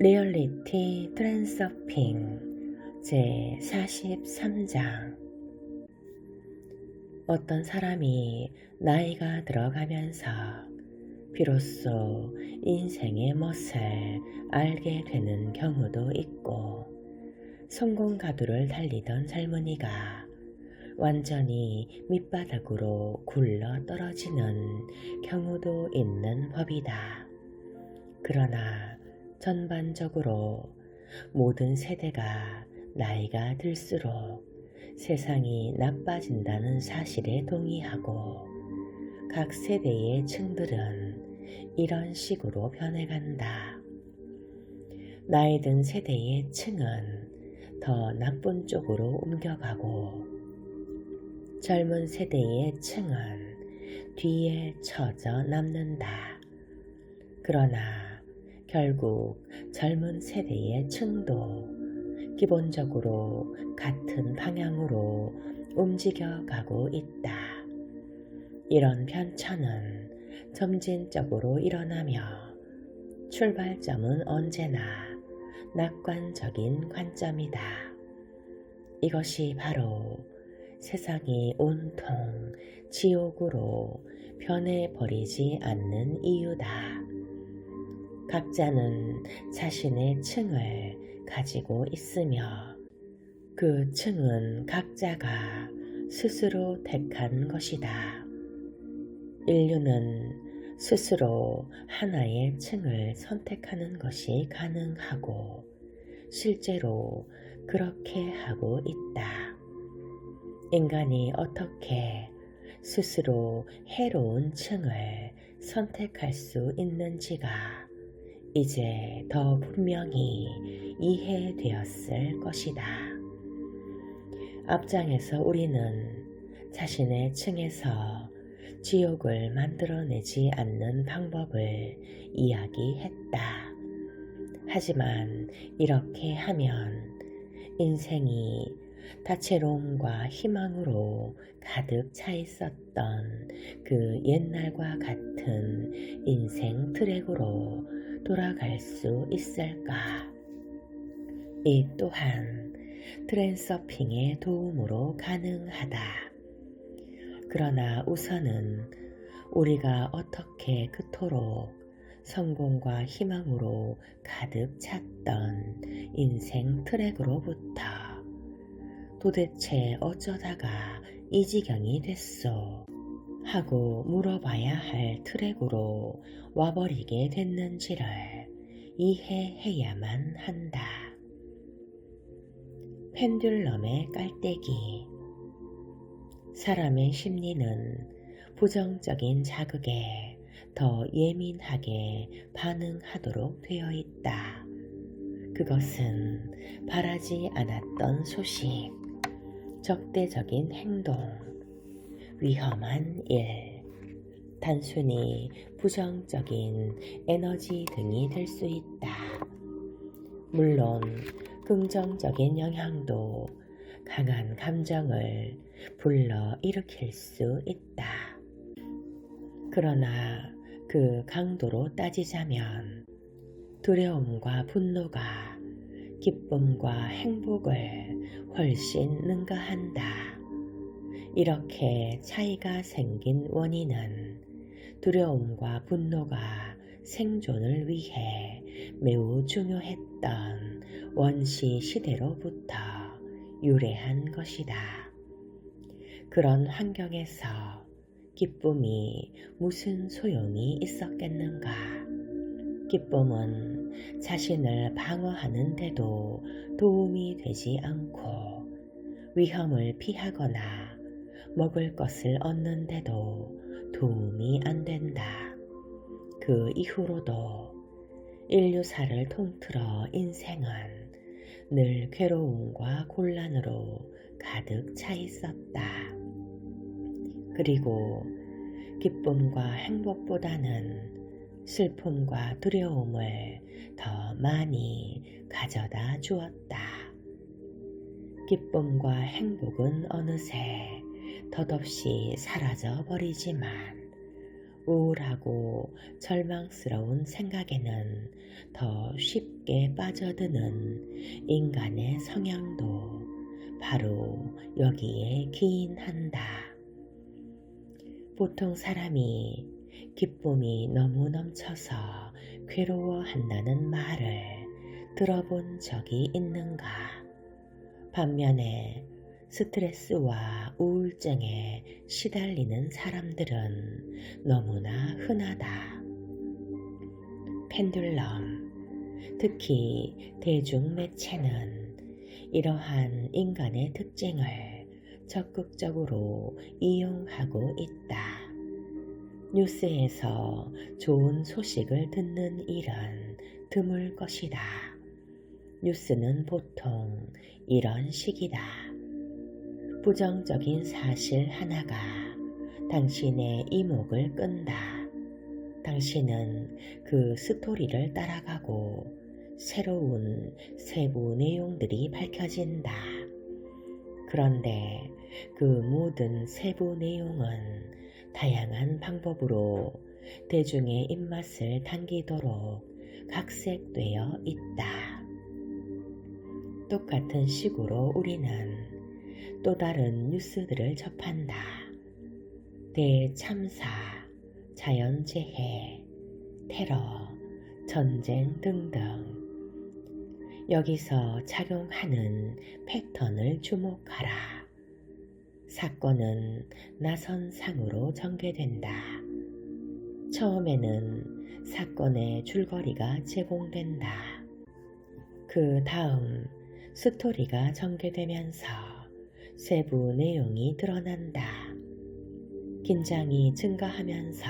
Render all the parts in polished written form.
리얼리티 트랜서핑 제43장. 어떤 사람이 나이가 들어가면서 비로소 인생의 멋을 알게 되는 경우도 있고, 성공 가두를 달리던 젊은이가 완전히 밑바닥으로 굴러 떨어지는 경우도 있는 법이다. 그러나 전반적으로 모든 세대가 나이가 들수록 세상이 나빠진다는 사실에 동의하고, 각 세대의 층들은 이런 식으로 변해간다. 나이 든 세대의 층은 더 나쁜 쪽으로 옮겨가고, 젊은 세대의 층은 뒤에 처져 남는다. 그러나 결국 젊은 세대의 층도 기본적으로 같은 방향으로 움직여가고 있다. 이런 편차는 점진적으로 일어나며 출발점은 언제나 낙관적인 관점이다. 이것이 바로 세상이 온통 지옥으로 변해버리지 않는 이유다. 각자는 자신의 층을 가지고 있으며, 그 층은 각자가 스스로 택한 것이다. 인류는 스스로 하나의 층을 선택하는 것이 가능하고, 실제로 그렇게 하고 있다. 인간이 어떻게 스스로 해로운 층을 선택할 수 있는지가 이제 더 분명히 이해되었을 것이다. 앞장에서 우리는 자신의 층에서 지옥을 만들어내지 않는 방법을 이야기했다. 하지만 이렇게 하면 인생이 다채로움과 희망으로 가득 차 있었던 그 옛날과 같은 인생 트랙으로 돌아갈 수 있을까? 이 또한 트랜서핑의 도움으로 가능하다. 그러나 우선은 우리가 어떻게 그토록 성공과 희망으로 가득 찼던 인생 트랙으로부터 도대체 어쩌다가 이 지경이 됐소? 하고 물어봐야 할 트랙으로 와버리게 됐는지를 이해해야만 한다. 펜듈럼의 깔때기. 사람의 심리는 부정적인 자극에 더 예민하게 반응하도록 되어 있다. 그것은 바라지 않았던 소식, 적대적인 행동, 위험한 일, 단순히 부정적인 에너지 등이 될 수 있다. 물론 긍정적인 영향도 강한 감정을 불러 일으킬 수 있다. 그러나 그 강도로 따지자면 두려움과 분노가 기쁨과 행복을 훨씬 능가한다. 이렇게 차이가 생긴 원인은 두려움과 분노가 생존을 위해 매우 중요했던 원시 시대로부터 유래한 것이다. 그런 환경에서 기쁨이 무슨 소용이 있었겠는가? 기쁨은 자신을 방어하는 데도 도움이 되지 않고, 위험을 피하거나 먹을 것을 얻는데도 도움이 안 된다. 그 이후로도 인류사를 통틀어 인생은 늘 괴로움과 곤란으로 가득 차 있었다. 그리고 기쁨과 행복보다는 슬픔과 두려움을 더 많이 가져다 주었다. 기쁨과 행복은 어느새 덧없이 사라져 버리지만, 우울하고 절망스러운 생각에는 더 쉽게 빠져드는 인간의 성향도 바로 여기에 기인한다. 보통 사람이 기쁨이 너무 넘쳐서 괴로워한다는 말을 들어본 적이 있는가? 반면에 스트레스와 우울증에 시달리는 사람들은 너무나 흔하다. 펜듈럼, 특히 대중매체는 이러한 인간의 특징을 적극적으로 이용하고 있다. 뉴스에서 좋은 소식을 듣는 일은 드물 것이다. 뉴스는 보통 이런 식이다. 부정적인 사실 하나가 당신의 이목을 끈다. 당신은 그 스토리를 따라가고 새로운 세부 내용들이 밝혀진다. 그런데 그 모든 세부 내용은 다양한 방법으로 대중의 입맛을 당기도록 각색되어 있다. 똑같은 식으로 우리는 또 다른 뉴스들을 접한다. 대참사, 자연재해, 테러, 전쟁 등등. 여기서 작용하는 패턴을 주목하라. 사건은 나선상으로 전개된다. 처음에는 사건의 줄거리가 제공된다. 그 다음 스토리가 전개되면서 세부 내용이 드러난다. 긴장이 증가하면서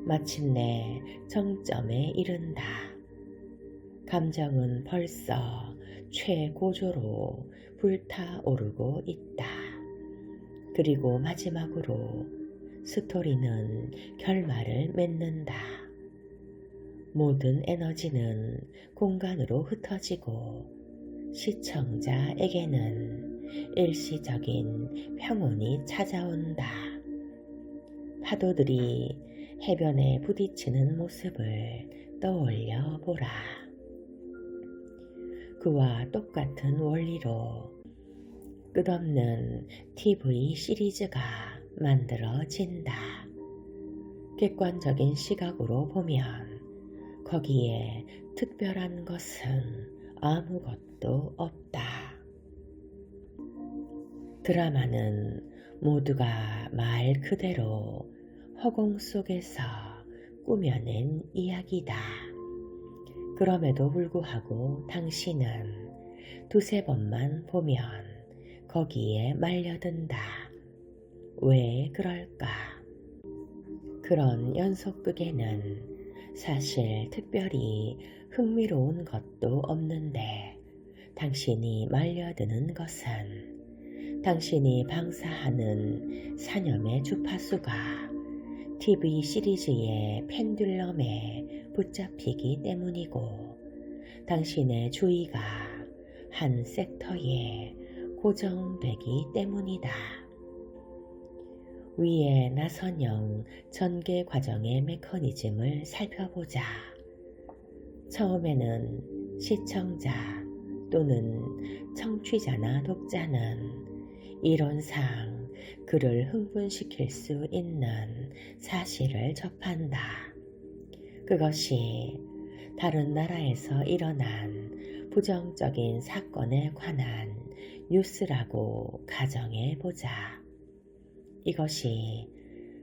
마침내 정점에 이른다. 감정은 벌써 최고조로 불타오르고 있다. 그리고 마지막으로 스토리는 결말을 맺는다. 모든 에너지는 공간으로 흩어지고 시청자에게는 일시적인 평온이 찾아온다. 파도들이 해변에 부딪히는 모습을 떠올려 보라. 그와 똑같은 원리로 끝없는 TV 시리즈가 만들어진다. 객관적인 시각으로 보면 거기에 특별한 것은 아무것도 없다. 드라마는 모두가 말 그대로 허공 속에서 꾸며낸 이야기다. 그럼에도 불구하고 당신은 두세 번만 보면 거기에 말려든다. 왜 그럴까? 그런 연속극에는 사실 특별히 흥미로운 것도 없는데 당신이 말려드는 것은 당신이 방사하는 사념의 주파수가 TV 시리즈의 펜듈럼에 붙잡히기 때문이고 당신의 주의가 한 섹터에 고정되기 때문이다. 위의 나선형 전개 과정의 메커니즘을 살펴보자. 처음에는 시청자 또는 청취자나 독자는 이론상 그를 흥분시킬 수 있는 사실을 접한다. 그것이 다른 나라에서 일어난 부정적인 사건에 관한 뉴스라고 가정해보자. 이것이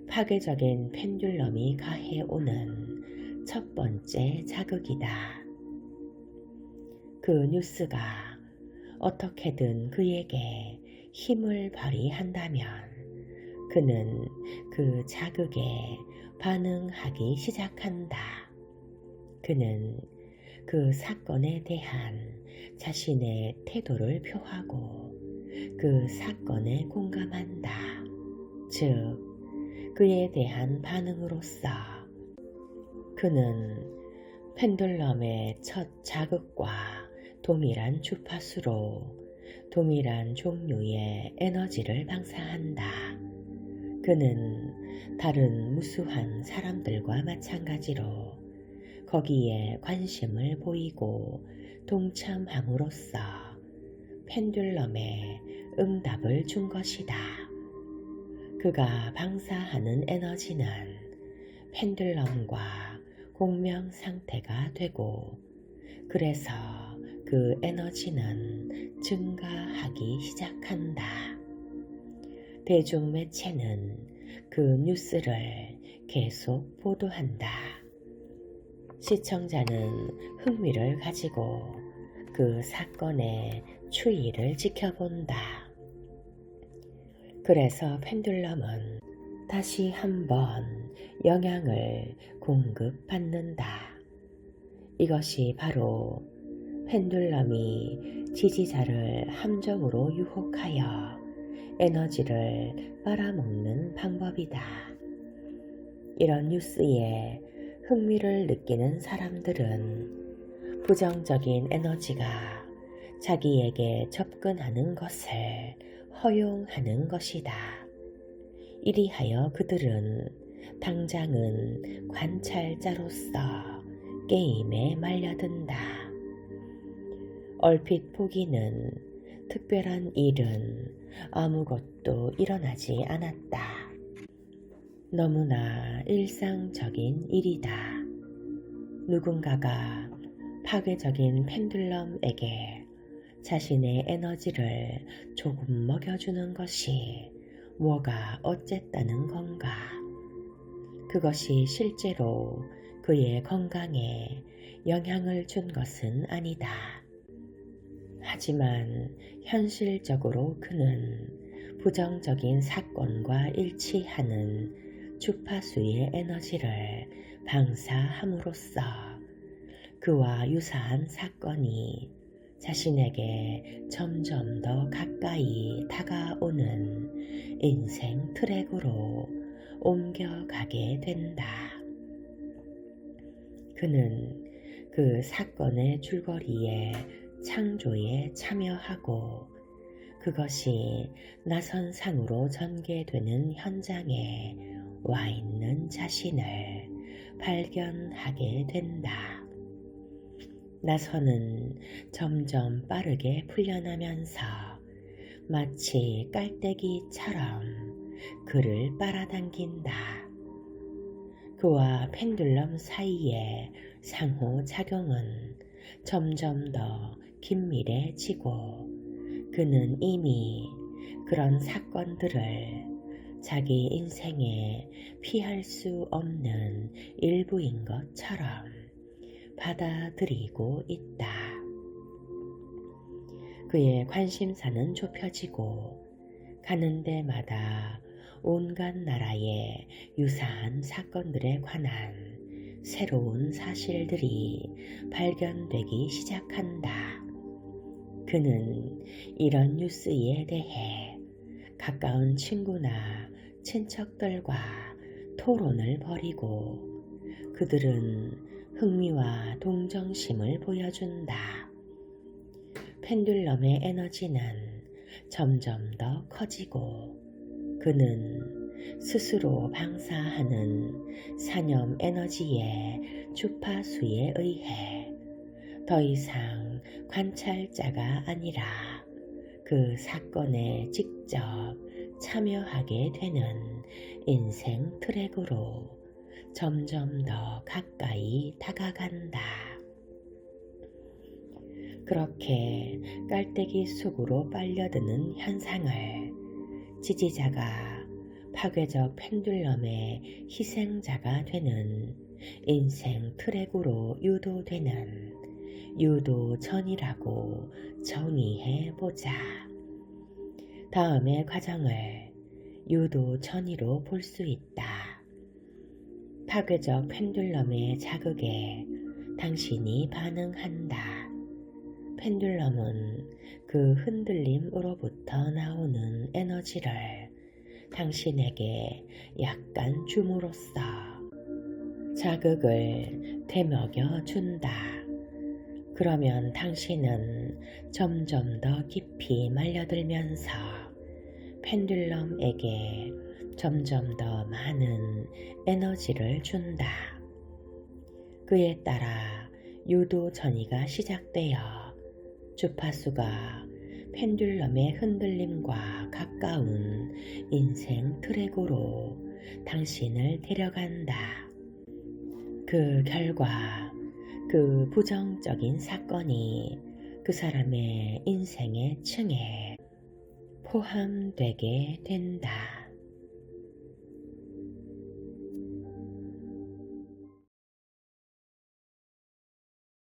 파괴적인 펜듈럼이 가해오는 첫 번째 자극이다. 그 뉴스가 어떻게든 그에게 힘을 발휘한다면 그는 그 자극에 반응하기 시작한다. 그는 그 사건에 대한 자신의 태도를 표하고 그 사건에 공감한다. 즉, 그에 대한 반응으로서 그는 펜듈럼의 첫 자극과 동일한 주파수로 동일한 종류의 에너지를 방사한다. 그는 다른 무수한 사람들과 마찬가지로 거기에 관심을 보이고 동참함으로써 펜듈럼에 응답을 준 것이다. 그가 방사하는 에너지는 펜듈럼과 공명 상태가 되고, 그래서 그 에너지는 증가하기 시작한다. 대중매체는 그 뉴스를 계속 보도한다. 시청자는 흥미를 가지고 그 사건의 추이를 지켜본다. 그래서 펜듈럼은 다시 한번 영향을 공급받는다. 이것이 바로 펜듈럼이 지지자를 함정으로 유혹하여 에너지를 빨아먹는 방법이다. 이런 뉴스에 흥미를 느끼는 사람들은 부정적인 에너지가 자기에게 접근하는 것을 허용하는 것이다. 이리하여 그들은 당장은 관찰자로서 게임에 말려든다. 얼핏 보기는 특별한 일은 아무것도 일어나지 않았다. 너무나 일상적인 일이다. 누군가가 파괴적인 펜듈럼에게 자신의 에너지를 조금 먹여주는 것이 뭐가 어쨌다는 건가? 그것이 실제로 그의 건강에 영향을 준 것은 아니다. 하지만 현실적으로 그는 부정적인 사건과 일치하는 주파수의 에너지를 방사함으로써 그와 유사한 사건이 자신에게 점점 더 가까이 다가오는 인생 트랙으로 옮겨가게 된다. 그는 그 사건의 줄거리에 창조에 참여하고 그것이 나선상으로 전개되는 현장에 와 있는 자신을 발견하게 된다. 나선은 점점 빠르게 풀려나면서 마치 깔때기처럼 그를 빨아당긴다. 그와 펜듈럼 사이의 상호작용은 점점 더 긴밀해지고 그는 이미 그런 사건들을 자기 인생에 피할 수 없는 일부인 것처럼 받아들이고 있다. 그의 관심사는 좁혀지고 가는 데마다 온갖 나라의 유사한 사건들에 관한 새로운 사실들이 발견되기 시작한다. 그는 이런 뉴스에 대해 가까운 친구나 친척들과 토론을 벌이고 그들은 흥미와 동정심을 보여준다. 펜듈럼의 에너지는 점점 더 커지고 그는 스스로 방사하는 산염 에너지의 주파수에 의해 더 이상 관찰자가 아니라 그 사건에 직접 참여하게 되는 인생 트랙으로 점점 더 가까이 다가간다. 그렇게 깔때기 속으로 빨려드는 현상을 지지자가 파괴적 펜듈럼의 희생자가 되는 인생 트랙으로 유도되는 유도전이라고 정의해 보자. 다음의 과정을 유도전이로 볼 수 있다. 파괴적 펜듈럼의 자극에 당신이 반응한다. 펜듈럼은 그 흔들림으로부터 나오는 에너지를 당신에게 약간 줌으로써 자극을 되먹여 준다. 그러면 당신은 점점 더 깊이 말려들면서 펜듈럼에게 점점 더 많은 에너지를 준다. 그에 따라 유도 전이가 시작되어 주파수가 펜듈럼의 흔들림과 가까운 인생 트랙으로 당신을 데려간다. 그 결과 그 부정적인 사건이 그 사람의 인생의 층에 포함되게 된다.